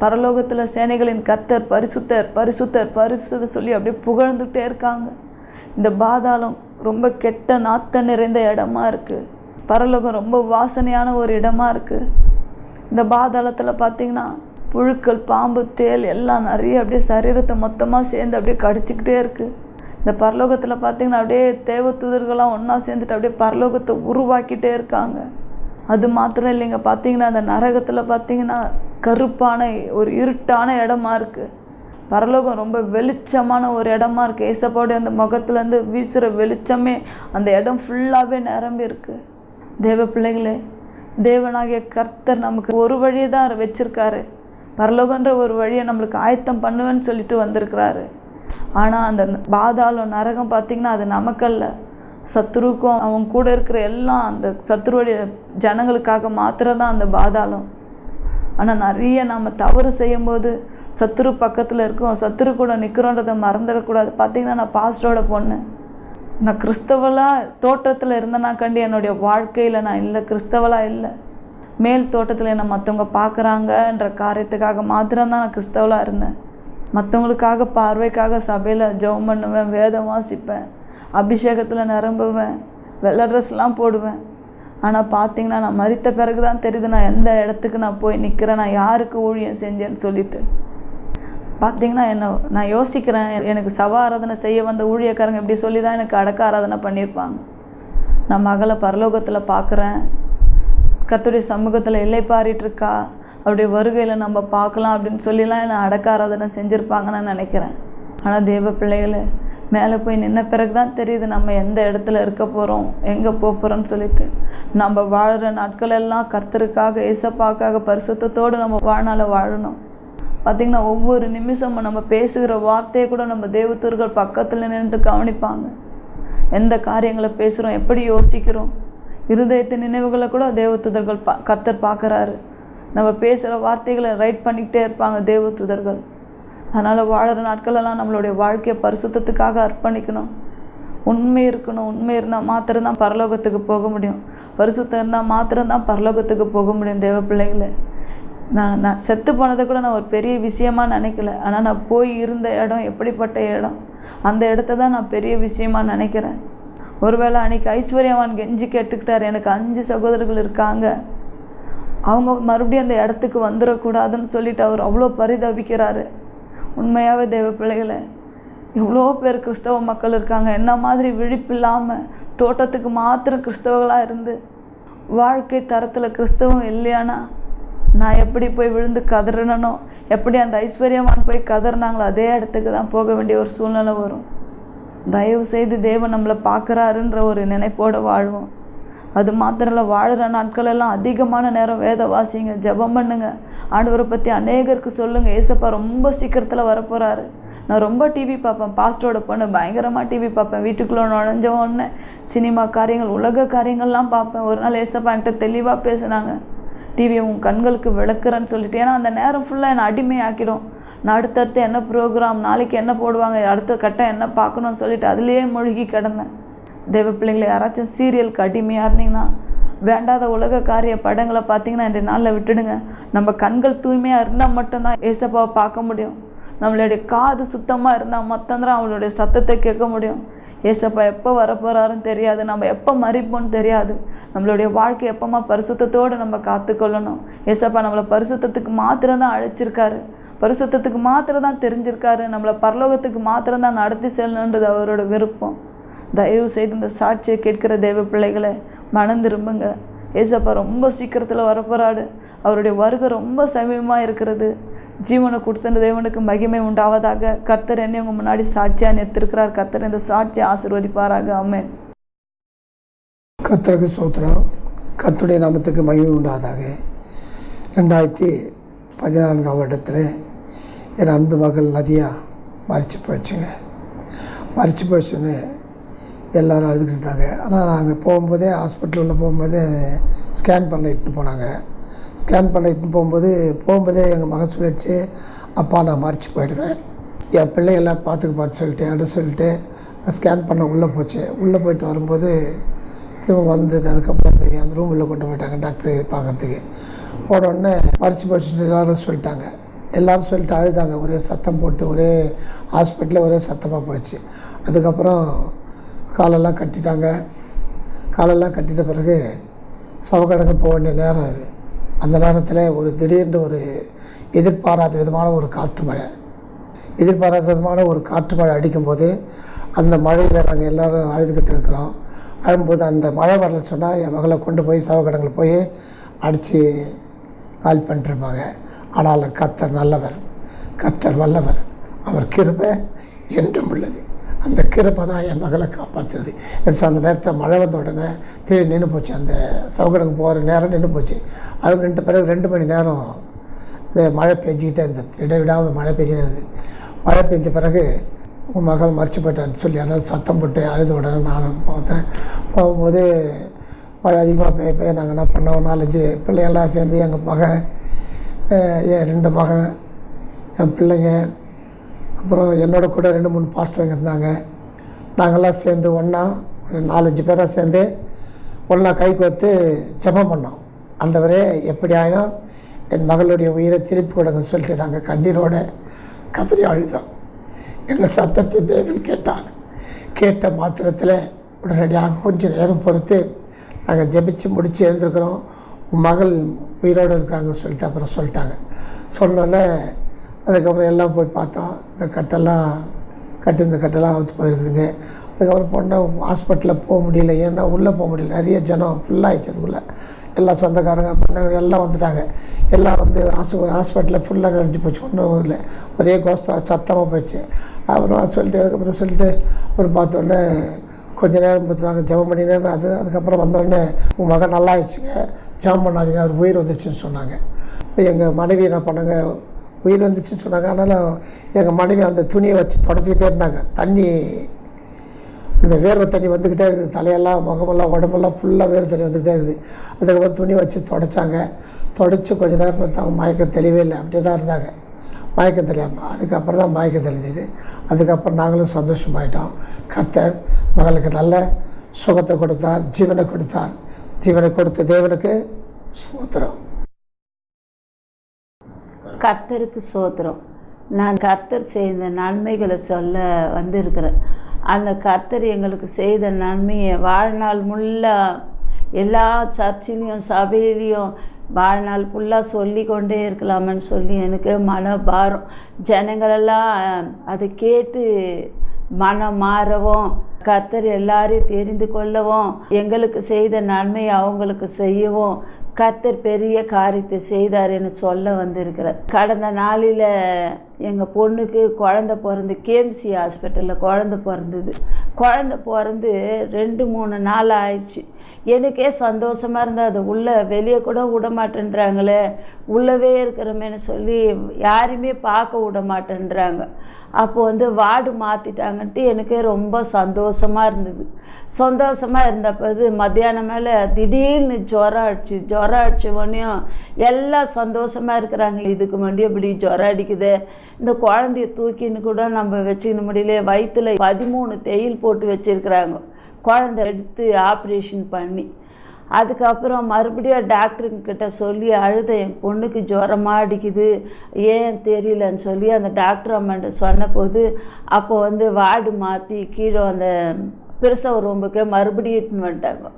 பரலோகத்தில் சேனைகளின் கர்த்தர் பரிசுத்தர் பரிசுத்தர் பரிசுத்தர் சொல்லி அப்படியே புகழ்ந்துகிட்டே இருக்காங்க. இந்த பாதாளம் ரொம்ப கெட்ட நாத்த நிறைந்த இடமா இருக்குது. பரலோகம் ரொம்ப வாசனையான ஒரு இடமா இருக்குது. இந்த பாதாளத்தில் பார்த்திங்கன்னா புழுக்கள், பாம்பு, தேல் எல்லாம் நிறைய அப்படியே சரீரத்தை மொத்தமாக சேர்ந்து அப்படியே கடிச்சிக்கிட்டே இருக்குது. இந்த பரலோகத்தில் பார்த்திங்கன்னா அப்படியே தேவ தூதர்கள்லாம் ஒன்றா சேர்ந்துட்டு அப்படியே பரலோகத்தை உருவாக்கிட்டே இருக்காங்க. அது மாத்திரம் இல்லைங்க, பார்த்திங்கன்னா அந்த நரகத்தில் பார்த்திங்கன்னா கருப்பான ஒரு இருட்டான இடமா இருக்குது. பரலோகம் ரொம்ப வெளிச்சமான ஒரு இடமா இருக்குது. ஏசப்பாவுடைய அந்த முகத்துலேருந்து வீசுகிற வெளிச்சமே அந்த இடம் ஃபுல்லாகவே நிரம்பி இருக்குது. தேவ பிள்ளைகளே, தேவனாகிய கர்த்தர் நமக்கு ஒரு வழியை தான் வச்சுருக்காரு. பரலோகன்ற ஒரு வழியை நம்மளுக்கு ஆயத்தம் பண்ணுவேன்னு சொல்லிட்டு வந்திருக்கிறாரு. ஆனால் அந்த பாதாளம் நரகம் பார்த்திங்கன்னா அது நமக்கல்ல, சத்துருக்கும் அவங்க கூட இருக்கிற எல்லாம் அந்த சத்துருடைய ஜனங்களுக்காக மாத்திரதான் அந்த பாதாளம். ஆனால் நிறைய நம்ம தவறு செய்யும்போது சத்துரு பக்கத்தில் இருக்கோம், சத்துரு கூட நிற்கிறோன்றதை மறந்துடக்கூடாது. பார்த்திங்கன்னா நான் பாஸ்டரோட பொண்ணு. நான் கிறிஸ்தவலாக தோட்டத்தில் இருந்தேன்னா கண்டி என்னுடைய வாழ்க்கையில் நான் இல்லை, கிறிஸ்தவலாக இல்லை. மேல் தோட்டத்தில் என்னை மற்றவங்க பார்க்குறாங்கன்ற காரியத்துக்காக மாத்திரம்தான் நான் கிறிஸ்தவலாக இருந்தேன். மற்றவங்களுக்காக பார்வைக்காக சபையில் ஜெபம் பண்ணுவேன், வேதம் வாசிப்பேன், அபிஷேகத்தில் நிரம்புவேன், வெள்ளை ட்ரெஸ்லாம் போடுவேன். ஆனால் பார்த்திங்கன்னா நான் மரித்த பிறகு தான் தெரியுது நான் எந்த இடத்துக்கு நான் போய் நிற்கிறேன், நான் யாருக்கு ஊழியம் செஞ்சேன்னு சொல்லிட்டு. பார்த்திங்கன்னா நான் யோசிக்கிறேன், எனக்கு சவ ஆராதனை செய்ய வந்த ஊழியக்காரங்க இப்படி சொல்லி தான் எனக்கு அடக்க ஆராதனை பண்ணியிருப்பாங்க. நான் மகளை பரலோகத்தில் பார்க்குறேன், கர்த்தருடைய சமூகத்தில் எல்லை பாரிட்டுருக்கா, அவருடைய வருகையில் நம்ம பார்க்கலாம் அப்படின்னு சொல்லிலாம் என்னை அடக்க ஆராதனை செஞ்சுருப்பாங்கன்னு நான் நினைக்கிறேன். ஆனால் தேவ பிள்ளைகளை மேலே போய் நின்ன பிறகு தான் தெரியுது நம்ம எந்த இடத்துல இருக்க போகிறோம், எங்கே போகிறோன்னு சொல்லிட்டு. நம்ம வாழ்கிற நாட்களெல்லாம் கர்த்தருக்காக, ஏசப்பாக்காக பரிசுத்தத்தோடு நம்ம வாழ்நாள வாழணும். பார்த்திங்கன்னா ஒவ்வொரு நிமிஷமும் நம்ம பேசுகிற வார்த்தையை கூட நம்ம தேவதூதர்கள் பக்கத்தில் நின்று கவனிப்பாங்க. எந்த காரியங்களை பேசுகிறோம், எப்படி யோசிக்கிறோம், இருதயத்தின் நினைவுகளை கூட தேவதூதர்கள் கர்த்தர் பார்க்குறாரு. நம்ம பேசுகிற வார்த்தைகளை ரைட் பண்ணிக்கிட்டே இருப்பாங்க தேவதூதர்கள். அதனால் வாழ்கிற நாட்களெல்லாம் நம்மளுடைய வாழ்க்கையை பரிசுத்தத்துக்காக அர்ப்பணிக்கணும். உண்மை இருக்கணும். உண்மை இருந்தால் மாத்திரம்தான் பரலோகத்துக்கு போக முடியும். பரிசுத்தம் இருந்தால் மாத்திரம்தான் பரலோகத்துக்கு போக முடியும். தேவ பிள்ளைகளை நான் செத்து போனதை கூட நான் ஒரு பெரிய விஷயமாக நினைக்கல. ஆனால் நான் போய் இருந்த இடம் எப்படிப்பட்ட இடம், அந்த இடத்த தான் நான் பெரிய விஷயமாக நினைக்கிறேன். ஒருவேளை அன்றைக்கி ஐஸ்வர்யவான் கெஞ்சி கேட்டுக்கிட்டார், எனக்கு 5 சகோதரர்கள் இருக்காங்க, அவங்க மறுபடியும் அந்த இடத்துக்கு வந்துடக்கூடாதுன்னு சொல்லிட்டு அவர் அவ்வளோ பரிதவிக்கிறாரு. உண்மையாகவே தேவ பிள்ளைகளை எவ்வளோ பேர் கிறிஸ்தவ மக்கள் இருக்காங்க, என்ன மாதிரி விழிப்பில்லாமல் தோட்டத்துக்கு மாத்திரம் கிறிஸ்தவர்களாக இருந்து வாழ்க்கை தரத்தில் கிறிஸ்தவம் இல்லையானா நான் எப்படி போய் விழுந்து கதறினோ, எப்படி அந்த ஐஸ்வர்யவான் போய் கதறினாங்களோ அதே இடத்துக்கு தான் போக வேண்டிய ஒரு சூழ்நிலை வரும். தயவு செய்து தேவன் நம்மளை பார்க்குறாருன்ற ஒரு நினைப்போடு வாழ்வோம். அது மாத்திரம் இல்லை, வாழ்கிற நாட்களெல்லாம் அதிகமான நேரம் வேத வாசிங்க, ஜெபம் பண்ணுங்க, ஆண்டவரை பற்றி அநேகருக்கு சொல்லுங்கள். ஏசப்பா ரொம்ப சீக்கிரத்தில் வரப்போகிறாரு. நான் ரொம்ப டிவி பார்ப்பேன், பாஸ்டரோட பொண்ணு பயங்கரமாக டிவி பார்ப்பேன். வீட்டுக்குள்ளே நுழைஞ்ச உடனே சினிமா காரியங்கள், உலக காரியங்கள்லாம் பார்ப்பேன். ஒரு நாள் ஏசப்பா என்கிட்ட தெளிவாக பேசுனாங்க, டிவியை உன் கண்களுக்கு விளக்குறேன்னு சொல்லிட்டு. ஏன்னா அந்த நேரம் ஃபுல்லாக என்னை அடிமையாக்கிடும். நான் அடுத்தடுத்து என்ன ப்ரோக்ராம், நாளைக்கு என்ன போடுவாங்க, அடுத்த கட்டம் என்ன பார்க்கணுன்னு சொல்லிட்டு அதுலேயே மூழ்கி கிடந்தேன். தேவ பிள்ளைங்களை யாராச்சும் சீரியலுக்கு அடிமையாக இருந்தீங்கன்னா, வேண்டாத உலக காரிய படங்களை பார்த்தீங்கன்னா இன்றைய நாளில் விட்டுடுங்க. நம்ம கண்கள் தூய்மையாக இருந்தால் மட்டும்தான் ஏசப்பாவை பார்க்க முடியும். நம்மளுடைய காது சுத்தமாக இருந்தால் மட்டும்தான் அவளுடைய சத்தத்தை கேட்க முடியும். ஏசப்பா எப்போ வரப்போகிறாருன்னு தெரியாது, நம்ம எப்போ மறிப்போன்னு தெரியாது. நம்மளுடைய வாழ்க்கை எப்போமா பரிசுத்தத்தோடு நம்ம காத்துக்கொள்ளணும். ஏசப்பா நம்மளை பரிசுத்தத்துக்கு மாத்திரம்தான் அழைச்சிருக்காரு, பரிசுத்தத்துக்கு மாத்திரம் தான் தெரிஞ்சிருக்காரு, நம்மளை பரலோகத்துக்கு மாத்திரம்தான் நடத்தி செல்லணுன்றது அவரோட விருப்பம். தயவு செய்து இந்த சாட்சியை கேட்கிற தேவ பிள்ளைகளை மனம் திரும்புங்க. ஏசப்பா ரொம்ப சீக்கிரத்தில் வரப்போறாரு. அவருடைய வருகை ரொம்ப சமீபமாக இருக்கிறது. ஜீவனை கொடுத்த தேவனுக்கு மகிமை உண்டாவதாக. கர்த்தர் என்னை உங்கள் முன்னாடி சாட்சியாக நிறுத்திருக்கிறார். கர்த்தர் இந்த சாட்சியை ஆசீர்வதிப்பாராக. ஆமென். கர்த்தருக்கு ஸ்தோத்திரம். கர்த்தருடைய நாமத்துக்கு மகிமை உண்டாவதாக. 2014 வருடத்தில் என் அன்பு மகள் நதியா மறித்து போயிடுச்சுங்க. மறித்து போயிடுச்சுன்னு எல்லோரும் அழுதுகிட்டு இருந்தாங்க. ஆனால் நாங்கள் போகும்போதே ஹாஸ்பிட்டல் உள்ள போகும்போதே ஸ்கேன் பண்ண இட்டுன்னு போனாங்க. ஸ்கேன் பண்ண இட்டுன்னு போகும்போதே எங்கள் மகன் சொல்லிடுச்சு, அப்பா நான் மறித்து போயிடுவேன், என் பிள்ளைகள்லாம் பார்த்து சொல்லிட்டு அப்படின்னு சொல்லிட்டு ஸ்கேன் பண்ண உள்ளே போச்சு. உள்ளே போயிட்டு வரும்போது திரும்ப வந்தது. அதுக்கப்புறம் அந்த ரூமில் கொண்டு போயிட்டாங்க டாக்டர் பார்க்குறதுக்கு. போனோடனே மறித்து போயிடுச்சுன்னு எல்லோரும் சொல்லிட்டாங்க. எல்லோரும் சொல்லிட்டு அழுதாங்க. ஒரே சத்தம் போட்டு ஒரே ஹாஸ்பிட்டலில் ஒரே சத்தமாக போயிடுச்சு. அதுக்கப்புறம் காலெல்லாம் கட்டிட்டாங்க. காலெல்லாம் கட்டிட்ட பிறகு சவக்கடங்கு போக வேண்டிய நேரம் அது. அந்த நேரத்தில் ஒரு திடீர்னு ஒரு எதிர்பாராத விதமான ஒரு காற்று மழை, எதிர்பாராத விதமான ஒரு காற்று மழை அடிக்கும்போது அந்த மழையில் நாங்கள் எல்லோரும் அழுதுகிட்டு இருக்கிறோம். அழும்போது அந்த மழை வரல சொன்னால் என் மகளை கொண்டு போய் சவக்கடங்கில் போய் அடித்து காலி பண்ணிட்டுருப்பாங்க. ஆனால் கர்த்தர் நல்லவர், கர்த்தர் வல்லவர், அவர் கிருபை என்றும் உள்ளது. அந்த கிருபை தான் என் மகளை காப்பாற்றுறது. அந்த நேரத்தில் மழை வந்த உடனே திடீர்னு நின்று போச்சு. அந்த சவுக்கடங்கு போகிற நேரம் நின்று போச்சு. அது நின்ற பிறகு 2 மணி நேரம் இந்த மழை பெஞ்சிக்கிட்டே இருந்தது, இடைவிடாமல் மழை பெஞ்சினது. மழை பெஞ்ச பிறகு உன் மகள் மறித்து போயிட்டான்னு சொல்லி அதனால் சத்தம் போட்டு அழுத உடனே நானும் பார்த்தேன். போகும்போது மழை அதிகமாக பெய்ய நாங்கள் என்ன பண்ணோம், 4-5 பிள்ளைகள்லாம் சேர்ந்து எங்கள் மகன், என் 2 மகன், என் பிள்ளைங்க, அப்புறம் என்னோட கூட 2-3 பாஸ்டருங்க இருந்தாங்க. நாங்கள்லாம் சேர்ந்து ஒன்றா ஒரு 4-5 பேராக சேர்ந்து ஒன்றா கை கோர்த்து ஜெபம் பண்ணோம். ஆண்டவரே, எப்படி ஆயினும் என் மகளுடைய உயிரை திருப்பி கொடுங்கன்னு சொல்லிட்டு நாங்கள் கண்ணீரோடு கதறி அழுதோம். எங்கள் சத்தத்தை தேவன் கேட்டார். கேட்ட மாத்திரத்தில் உடனடியாக கொஞ்சம் நேரம் பொறுத்து நாங்கள் ஜெபிச்சு முடித்து எழுந்திருக்கிறோம், உன் மகள் உயிரோடு இருக்காங்கன்னு சொல்லிட்டு அப்புறம் சொல்லிட்டாங்க. சொன்னோன்னே அதுக்கப்புறம் எல்லாம் போய் பார்த்தோம். இந்த கட்டெல்லாம் அவுத்து போயிருக்குதுங்க. அதுக்கப்புறம் பொண்ணை ஹாஸ்பிட்டலில் போக முடியல, ஏன்னா உள்ளே போக முடியல, நிறைய ஜனம் ஃபுல்லாகிடுச்சு. அதுக்குள்ளே எல்லாம் சொந்தக்காரங்க பண்ணாங்க, எல்லாம் வந்துட்டாங்க. எல்லாம் வந்து ஹாஸ்பிட்டலில் ஃபுல்லாக நிறைஞ்சி போச்சு, ஒன்றும் இல்லை, ஒரே கோஸ்டம் சத்தமாக போயிடுச்சு. அப்புறம் சொல்லிட்டு அதுக்கப்புறம் சொல்லிட்டு அப்புறம் பார்த்தோன்னே கொஞ்சம் நேரம் பார்த்துனாங்க, ஜெபம் பண்ணினேன். அதுக்கப்புறம் வந்தோடனே உங்கள் மகன் நல்லா ஆயிடுச்சுங்க, ஜெபம் பண்ணாதீங்க, அவர் உயிர் வந்துடுச்சுன்னு சொன்னாங்க. எங்கள் மனைவி என்ன பண்ணாங்க, உயிர் வந்துச்சுன்னு சொன்னாங்க. அதனால் எங்கள் மனைவி அந்த துணியை வச்சு தொடச்சிக்கிட்டே இருந்தாங்க. தண்ணி, இந்த வேர்வை தண்ணி வந்துக்கிட்டே இருக்குது, தலையெல்லாம் முகமெல்லாம் உடம்பெல்லாம் ஃபுல்லாக வேர்வை தண்ணி வந்துக்கிட்டே இருக்குது. அதுக்கப்புறம் துணி வச்சு தொடச்சாங்க. தொடச்சி கொஞ்சம் நேரம் பார்த்து அவங்க மயக்கம் தெளிவே இல்லை, அப்படியே தான் இருந்தாங்க, மயக்கம் தெரியாமல். அதுக்கப்புறம் தான் மயக்கம் தெளிஞ்சுது. அதுக்கப்புறம் நாங்களும் சந்தோஷமாயிட்டோம். கர்த்தர் மகளுக்கு நல்ல சுகத்தை கொடுத்தார், ஜீவனை கொடுத்தார். ஜீவனை கொடுத்த தேவனுக்கு ஸ்தோத்திரம். கர்த்தருக்கு ஸ்தோத்திரம். நான் கர்த்தர் செய்த நன்மைகளை சொல்ல வந்திருக்கிறேன். அந்த கர்த்தர் எங்களுக்கு செய்த நன்மையை வாழ்நாள் முல்லாக எல்லா சர்ச்சிலையும் சபையிலையும் வாழ்நாள் ஃபுல்லாக சொல்லி கொண்டே இருக்கலாமன்னு சொல்லி எனக்கு மனபாரம். ஜனங்களெல்லாம் அதை கேட்டு மனம் மாறவும், கர்த்தர் எல்லாரையும் தெரிந்து கொள்ளவும், எங்களுக்கு செய்த நன்மையை அவங்களுக்கு செய்யவும் கர்த்தர் பெரிய காரியத்தை செய்தாருன்னு சொல்ல வந்திருக்கிறேன். கடந்த நாளில் எங்கள் பொண்ணுக்கு குழந்த பிறந்து கேஎம்சி ஹாஸ்பிட்டலில் குழந்த பிறந்தது. குழந்த பிறந்து 2-3 நாள் ஆயிடுச்சு. எனக்கே சந்தோஷமாக இருந்தால் அது உள்ளே வெளியே கூட விட மாட்டேன்றாங்களே, உள்ளவே இருக்கிறோமேனு சொல்லி யாரையுமே பார்க்க விட மாட்டேன்றாங்க. அப்போ வந்து வார்டு மாற்றிட்டாங்கன்ட்டு எனக்கே ரொம்ப சந்தோஷமாக இருந்தது. சந்தோஷமாக இருந்தப்போது மத்தியானம் மேலே திடீர்னு ஜுரம் அடிச்சு உடனேயும் எல்லாம் சந்தோஷமாக இருக்கிறாங்க. இதுக்கு முன்னாடி இப்படி ஜுரம் அடிக்குது, இந்த குழந்தைய தூக்கின்னு கூட நம்ம வச்சுக்கணும் முடியல, வயிற்றில் 13 தையல் போட்டு வச்சுருக்குறாங்க. குழந்தை எடுத்து ஆப்ரேஷன் பண்ணி அதுக்கப்புறம் மறுபடியும் டாக்டருங்கிட்ட சொல்லி அழுத, என் பொண்ணுக்கு ஜுரமாக அடிக்குது, ஏன் தெரியலன்னு சொல்லி அந்த டாக்டர் அம்மாட்ட சொன்னபோது அப்போ வந்து வார்டு மாற்றி கீழே அந்த பிரசவ ரூமுக்கு மறுபடியும் இட்டுன்னு வந்துட்டாங்க.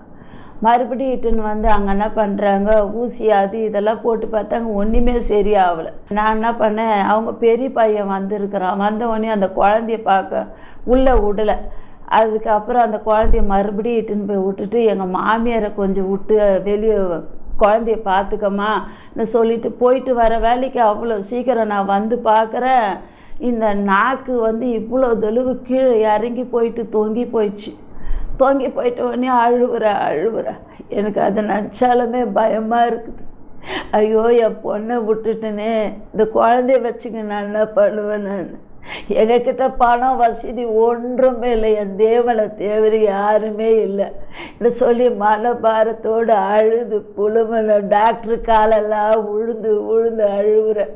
மறுபடியும் இட்டுன்னு வந்து அங்கே என்ன பண்ணுறாங்க, ஊசி அது இதெல்லாம் போட்டு பார்த்தாங்க, ஒன்றுமே சரியாகலை. நான் என்ன பண்ணேன், அவங்க பெரிய பையன் வந்திருக்கிறான், வந்தவொடனே அந்த குழந்தைய பார்க்க உள்ளே விடலை. அதுக்கப்புறம் அந்த குழந்தைய மறுபடியும் இட்டுன்னு போய் விட்டுட்டு எங்கள் மாமியாரை கொஞ்சம் விட்டு வெளியே குழந்தைய பார்த்துக்கம்மா சொல்லிட்டு போயிட்டு வர வேலைக்கு அவ்வளோ சீக்கிரம் நான் வந்து பார்க்குறேன், இந்த நாக்கு வந்து இவ்வளோ தொழுவு கீழே இறங்கி போயிட்டு தொங்கி போயிட்ட உடனே அழுவுறேன். எனக்கு அதை நினச்சாலுமே பயமாக இருக்குது. ஐயோ, என் பொண்ணை விட்டுட்டேனே, இந்த குழந்தைய வச்சுங்க நான் என்ன பண்ணுவேன். நான் எங்ககிட்ட பணம் வசதி ஒன்றுமே இல்லை, என் தேவனை தேவர யாருமே இல்லை சொல்லி மனபாரத்தோடு அழுது புழுமன டாக்டர் காலெல்லாம் உழுந்து அழுவுறேன்.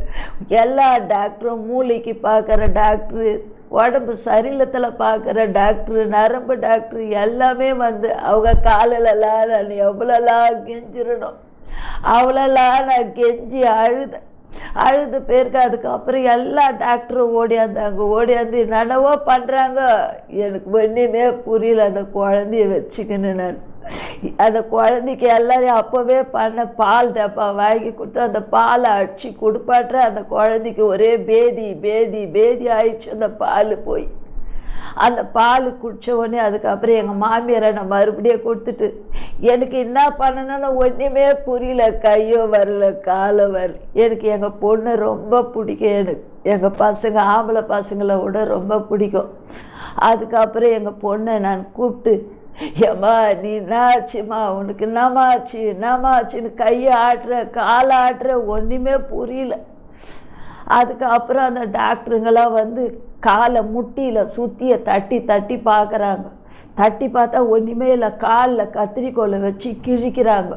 எல்லா டாக்டரும் மூளைக்கு பார்க்குற டாக்டரு, உடம்பு சரீரத்தில் பார்க்குற டாக்டரு, நரம்பு டாக்டரு எல்லாமே வந்து அவங்க காலிலெல்லாம் நான் எவ்வளோலாம் கெஞ்சிடணும், அவ்வளோலாம் நான் கெஞ்சி அழுது பேருக்கு. அதுக்கப்புறம் எல்லா டாக்டரும் ஓடியாந்து என்னவோ பண்ணுறாங்க, எனக்கு ஒன்றுமே புரியல. அந்த குழந்தைய வச்சுக்கணும். நான் அந்த குழந்தைக்கு எல்லாரையும் அப்போவே பால் டப்பா வாங்கி கொடுத்து அந்த பாலை அடித்து கொடுப்பாட்டுற அந்த குழந்தைக்கு ஒரே பேதி ஆயிடுச்சு. அந்த பால் போய் அந்த பால் குடித்த உடனே அதுக்கப்புறம் எங்கள் மாமியாரை நான் மறுபடியும் கொடுத்துட்டு எனக்கு என்ன பண்ணணும்னு ஒன்றுமே புரியல, கையோ வரல காலோ வரல. எனக்கு எங்கள் பொண்ணு ரொம்ப பிடிக்கும், எனக்கு எங்கள் பசங்க ஆம்பளை பசங்களை விட ரொம்ப பிடிக்கும். அதுக்கப்புறம் எங்கள் பொண்ணை நான் கூப்பிட்டு, ஏம்மா நீ என்னாச்சுமா, உனக்கு என்னமாச்சுன்னு கையை ஆட்டுற காலை ஆட்டுற, ஒன்றுமே புரியல. அதுக்கப்புறம் அந்த டாக்டருங்கெல்லாம் வந்து காலை முட்டியில் சுற்றியை தட்டி பார்க்குறாங்க. தட்டி பார்த்தா ஒன்றுமே இல்லை, காலில் கத்திரிக்கோலை வச்சு கிழிக்கிறாங்க,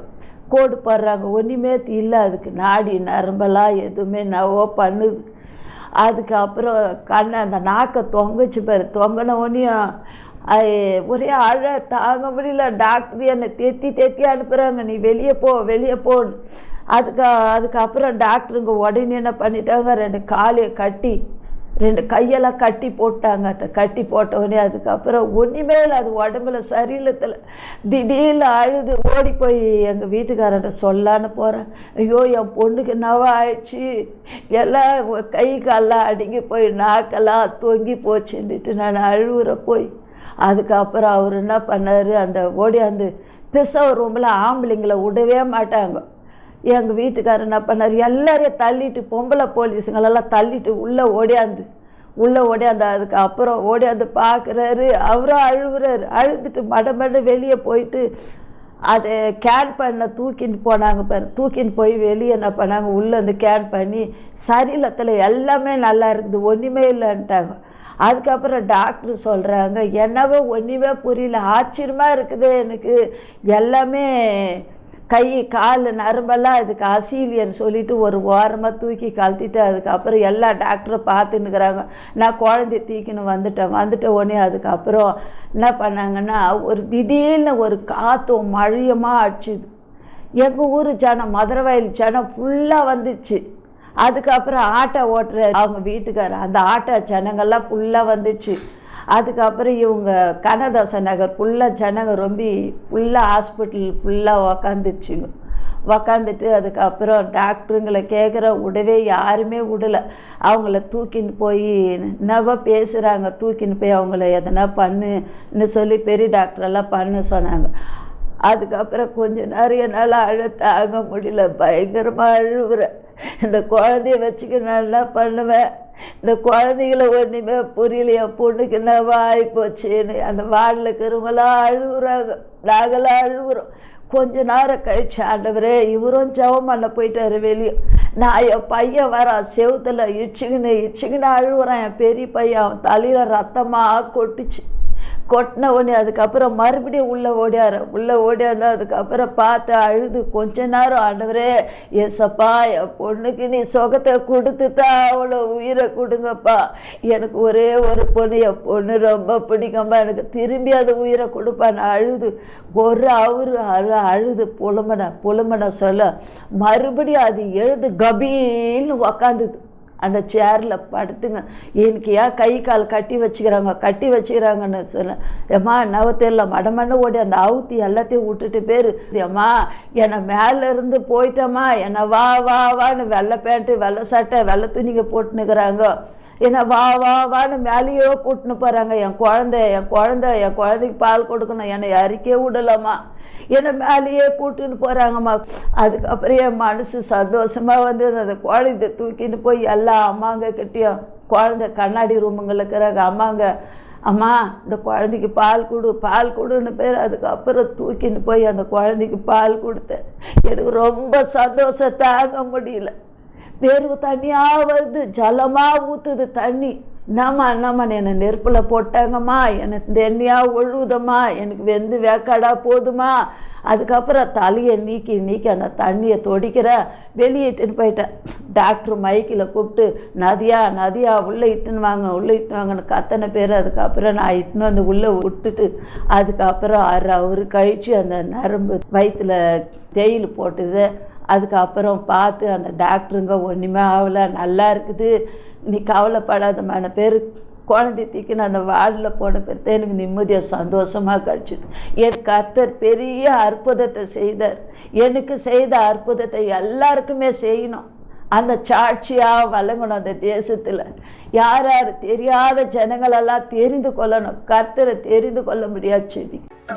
கோடு போடுறாங்க, ஒன்றுமே இல்லை. அதுக்கு நாடி நரம்பெல்லாம் எதுவுமே நவோ பண்ணுது. அதுக்கப்புறம் கண்ணை அந்த நாக்கை தொங்குச்சு பாரு. தொங்கின உடனேயும் ஒரே அழ தாங்க முடியல. டாக்டர் என்னை தேத்தி அனுப்புகிறாங்க, நீ வெளியே போன்னு. அதுக்கப்புறம் டாக்டருங்க உடனே என்ன பண்ணிட்டாங்க, 2 காலையை கட்டி 2 கையெல்லாம் கட்டி போட்டாங்க. அதை கட்டி போட்டவுடனே அதுக்கப்புறம் ஒன்றுமே இல்லை, அது உடம்புல சரீரத்தில் திடீர்னு அழுது ஓடி போய் எங்கள் வீட்டுக்காரன்ட்ட சொல்லான்னு போகிறேன். ஐயோ என் பொண்ணுக்கு என்னவா ஆயிடுச்சு, எல்லாம் கை காலெல்லாம் அடுங்கி போய் நாக்கெல்லாம் தொங்கி போச்சுன்னுட்டு நான் அழுவுற போய். அதுக்கப்புறம் அவர் என்ன பண்ணார், அந்த ஓடியாந்து பிசவ ரூமில் ஆம்பளைங்களை விடவே மாட்டாங்க. எங்கள் வீட்டுக்காரர் என்ன பண்ணார், எல்லாரையும் தள்ளிட்டு பொம்பளை போலீஸுங்களெல்லாம் தள்ளிட்டு உள்ளே ஓடியாந்து அதுக்கப்புறம் ஓடியாந்து பார்க்குறாரு. அவரும் அழுகுறாரு. அழுதுட்டு மட வெளியே போயிட்டு அதை கேன் பண்ண தூக்கின்னு போனாங்க பாரு. தூக்கின்னு போய் வெளியே என்ன பண்ணாங்க, உள்ளே வந்து கேன் பண்ணி சரீரத்தில் எல்லாமே நல்லா இருக்குது, ஒன்றுமே இல்லைன்ட்டாங்க. அதுக்கப்புறம் டாக்டர் சொல்கிறாங்க, என்னவோ ஒன்றுமே புரியல, ஆச்சரியமாக இருக்குது எனக்கு, எல்லாமே கை கால் நரம்பெல்லாம் அதுக்கு அசீலியன்னு சொல்லிட்டு ஒரு ஓரமாக தூக்கி கழட்டிட்டு அதுக்கப்புறம் எல்லா டாக்டரும் பார்த்துன்னுக்குறாங்க. நான் குழந்தைய தூக்கின்னு வந்துட்ட உடனே அதுக்கப்புறம் என்ன பண்ணாங்கன்னா, ஒரு திடீர்னு ஒரு காற்றும் மழையமாக அடிச்சுது. எங்கள் ஊர் ஜனம், மதுரவாயில் ஜனம் ஃபுல்லாக வந்துச்சு. அதுக்கப்புறம் ஆட்டோ ஓட்டுற அவங்க வீட்டுக்காரர், அந்த ஆட்டோ ஜனங்கள்லாம் ஃபுல்லாக வந்துச்சு. அதுக்கப்புறம் இவங்க கனதாச நகர் ஃபுல்லாக ஜனங்க ரொம்ப ஃபுல்லாக ஹாஸ்பிட்டல் ஃபுல்லாக உக்காந்துட்டு அதுக்கப்புறம் டாக்டருங்களை கேட்குற விடவே யாருமே விடலை. அவங்கள தூக்கின்னு போய் என்னவோ பேசுகிறாங்க, தூக்கின்னு போய் அவங்கள எதனா பண்ணுன்னு சொல்லி பெரிய டாக்டரெல்லாம் பண்ண சொன்னாங்க. அதுக்கப்புறம் கொஞ்சம் நேரம் என்னால் அழ தாங்க முடியல, பயங்கரமாக அழுவுறேன். இந்த குழந்தைய வச்சுக்க நான் என்ன பண்ணுவேன், இந்த குழந்தைகளை ஒன்றுமே புரியல, என் பொண்ணுக்கு என்னவா ஆகிப்போச்சுன்னு அந்த வார்டில் இருக்கிறவங்களாம் அழுகுறாங்க, நாங்களாம் அழுகுறோம். கொஞ்ச நேரம் கழிச்சு ஆண்டவரே இவரும் ஜெபம் பண்ண போயிட்டாரு வெளியே. நான் என் பையன் வரான் செவுத்தில் இச்சுக்கின்னு அழுகுறான். என் பெரிய பையன், அவன் தலையில் ரத்தமாக கொட்டின உடனே அதுக்கப்புறம் மறுபடியும் உள்ளே ஓடியாந்தா அதுக்கப்புறம் பார்த்து அழுது கொஞ்ச நேரம், ஆண்டவரே ஏசப்பா என் பொண்ணுக்கு நீ சுகத்தை கொடுத்துதான் அவ்வளோ உயிரை கொடுங்கப்பா, எனக்கு ஒரே ஒரு பொண்ணு, என் பொண்ணு ரொம்ப பிடிக்கும்பா, எனக்கு திரும்பி அது உயிரை கொடுப்பான்னு அழுது அழுது புலம்பன சொல்ல மறுபடியும் அது எழுது கபீல்னு உக்காந்துது. அந்த சேரில் படுத்துங்க, எனக்கு ஏன் கை கால் கட்டி வச்சுக்கிறாங்கன்னு சொன்னேன். ஏம்மா என்னவோ தெரியல, மடமண்ணு ஓடி அந்த அவுத்தி எல்லாத்தையும் விட்டுட்டு பேர், ஏம்மா என்னை மேலேருந்து போயிட்டம்மா, என்னை வான்னு வெள்ளை பேண்ட்டு வெள்ளை சட்டை வெள்ளை துணிங்க போட்டுன்னுக்குறாங்க, என்னை வான்னு மேலேயோ கூட்டின்னு போகிறாங்க. என் குழந்தைக்கு பால் கொடுக்கணும், என்னை யாருக்கே விடலாமா, என்னை மேலேயே கூட்டின்னு போகிறாங்கம்மா. அதுக்கப்புறம் என் மனசு சந்தோஷமாக வந்து அந்த குழந்தை தூக்கின்னு போய் எல்லா அம்மாங்க கிட்டேயும், குழந்தை கண்ணாடி ரூமுங்களில் இருக்கிறாங்க அம்மா இந்த குழந்தைக்கு பால் கொடுன்னு பேர். அதுக்கப்புறம் தூக்கின்னு போய் அந்த குழந்தைக்கு பால் கொடுத்தேன். எனக்கு ரொம்ப சந்தோஷம் தாங்க முடியல. வேர்வு தண்ணியாக வருது, ஜலமாக ஊற்றுது தண்ணி. என்னம்மா என்னை நெருப்பில் போட்டாங்கம்மா, எனக்கு எண்ணெயாக ஒழுகுதம்மா, எனக்கு வெந்து வேக்காடா போதுமா. அதுக்கப்புறம் தலையை நீக்கி அந்த தண்ணியை தொடிக்கிறேன், வெளியிட்டுன்னு போயிட்டேன். டாக்டர் மைக்கில் கூப்பிட்டு நதியா உள்ளே இட்டுன்னு வாங்கன்னு கத்தனை பேர். அதுக்கப்புறம் நான் இட்டுன்னு வந்து உள்ளே விட்டுட்டு அதுக்கப்புறம் 6 hour கழித்து அந்த நரம்பு வயிற்றில் தேயில் போட்டுது. அதுக்கப்புறம் பார்த்து அந்த டாக்டருங்க ஒன்றுமே ஆகலை, நல்லா இருக்குது, நீ கவலைப்படாதமான பேர். குழந்தை தூக்கின்னு அந்த வார்டில் போன பேர் எனக்கு நிம்மதியாக சந்தோஷமாக கிடச்சிது. என் கர்த்தர் பெரிய அற்புதத்தை செய்தார். எனக்கு செய்த அற்புதத்தை எல்லாருக்குமே செய்யணும், அந்த சாட்சியாக வழங்கணும். அந்த தேசத்தில் யார் தெரியாத ஜனங்களெல்லாம் தெரிந்து கொள்ளணும், கர்த்தரை தெரிந்து கொள்ள முடியாது.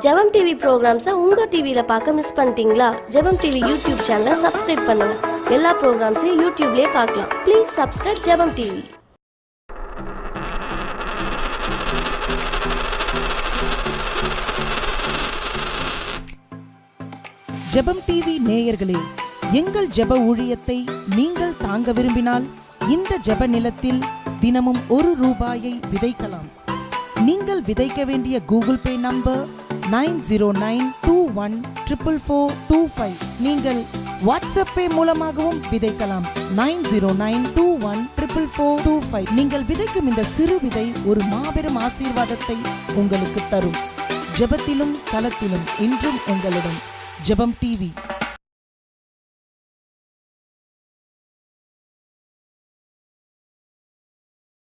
ஜெபம் டிவி ப்ரோக்ராம்ஸை உங்கள் டிவியில் பார்க்க மிஸ் பண்ணிட்டீங்களா? ஜெபம் டிவி யூடியூப் சேனலை சப்ஸ்கிரைப் பண்ணுங்க. எல்லா ப்ரோக்ராம்ஸையும் யூடியூப்லேயே பார்க்கலாம். ப்ளீஸ் சப்ஸ்கிரைப் ஜெபம் டிவி. ஜெபம் டிவி நேயர்களே, எங்கள் ஜெப ஊழியத்தை நீங்கள் தாங்க விரும்பினால் இந்த ஜெப நிலத்தில் தினமும் ₹1 விதைக்கலாம். நீங்கள் விதைக்க வேண்டிய கூகுள் பே நம்பர் 9092144425. நீங்கள் வாட்ஸ்அப் பே மூலமாகவும் விதைக்கலாம். 9092144425. 944425. நீங்கள் விதைக்கும் இந்த சிறு விதை ஒரு மாபெரும் ஆசீர்வாதத்தை உங்களுக்கு தரும். ஜெபத்திலும் களத்திலும் இன்றும் உங்களுடன் ஜெபம் டிவி.